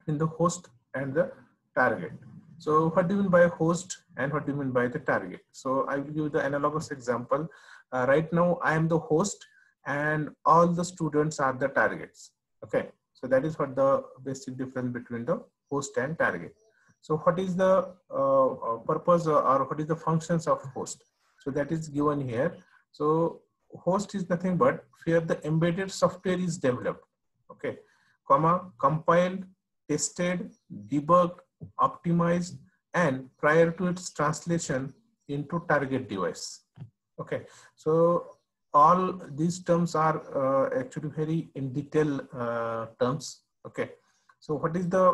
between the host and the target. So what do you mean by host and what do you mean by the target? So I will give you the analogous example. Right now I am the host and all the students are the targets. Okay, so that is what the basic difference between the host and target. So what is the purpose or what is the functions of host? So that is given here. So host is nothing but where the embedded software is developed, okay, comma, compiled, tested, debugged, optimized, and prior to its translation into target device. Okay, so all these terms are actually very in detail terms. Okay, so what is the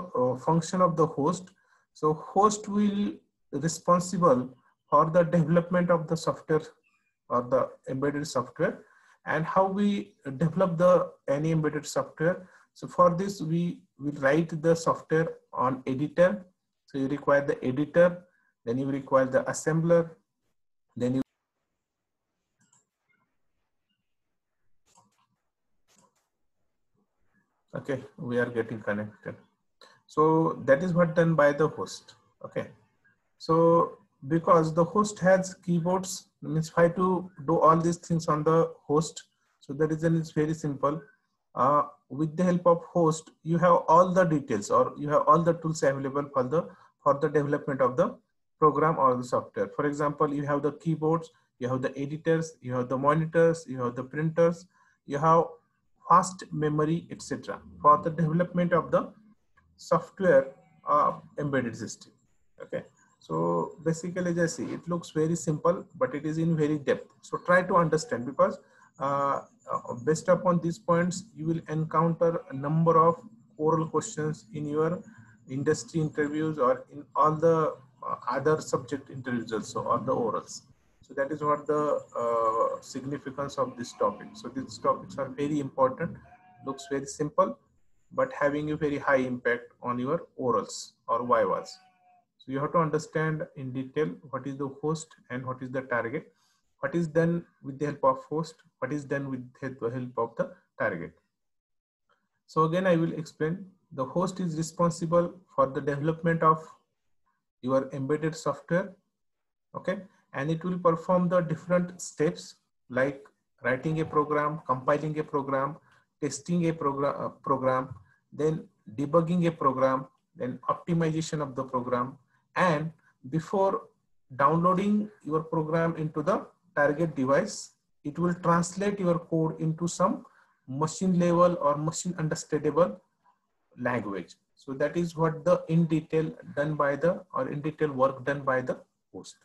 function of the host? So host will responsible for the development of the software or the embedded software and how we develop the any embedded software. So for this we will write the software on editor. So you require the editor, then you require the assembler, then you okay, we are getting connected. So that is what done by the host. Okay, so because the host has keyboards, means why to do all these things on the host. So the reason is very simple. With the help of host, you have all the details or you have all the tools available for the development of the program or the software. For example, you have the keyboards, you have the editors, you have the monitors, you have the printers, you have fast memory, etc. for the development of the software embedded system. Okay, so basically just see, it looks very simple but it is in very depth. So try to understand, because based upon these points you will encounter a number of oral questions in your industry interviews or in all the other subject interviews also, or the orals. So that is what the significance of this topic. So these topics are very important, looks very simple but having a very high impact on your orals or vivas. So you have to understand in detail what is the host and what is the target, what is done with the help of host, what is done with the help of the target. So again, I will explain. The host is responsible for the development of your embedded software, okay, and it will perform the different steps like writing a program, compiling a program, testing a program, then debugging a program, then optimization of the program, and before downloading your program into the target device, it will translate your code into some machine level or machine understandable language. So that is what the in detail done by the or in detail work done by the host.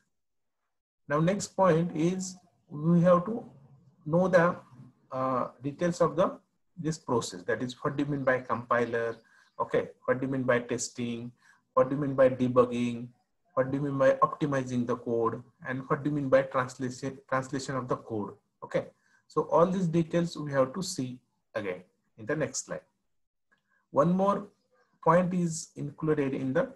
Now next point is we have to know the details of the this process. That is, what do you mean by compiler? Okay, what do you mean by testing? What do you mean by debugging? What do you mean by optimizing the code? And what do you mean by translation of the code? Okay, so all these details we have to see again in the next slide. One more point is included in the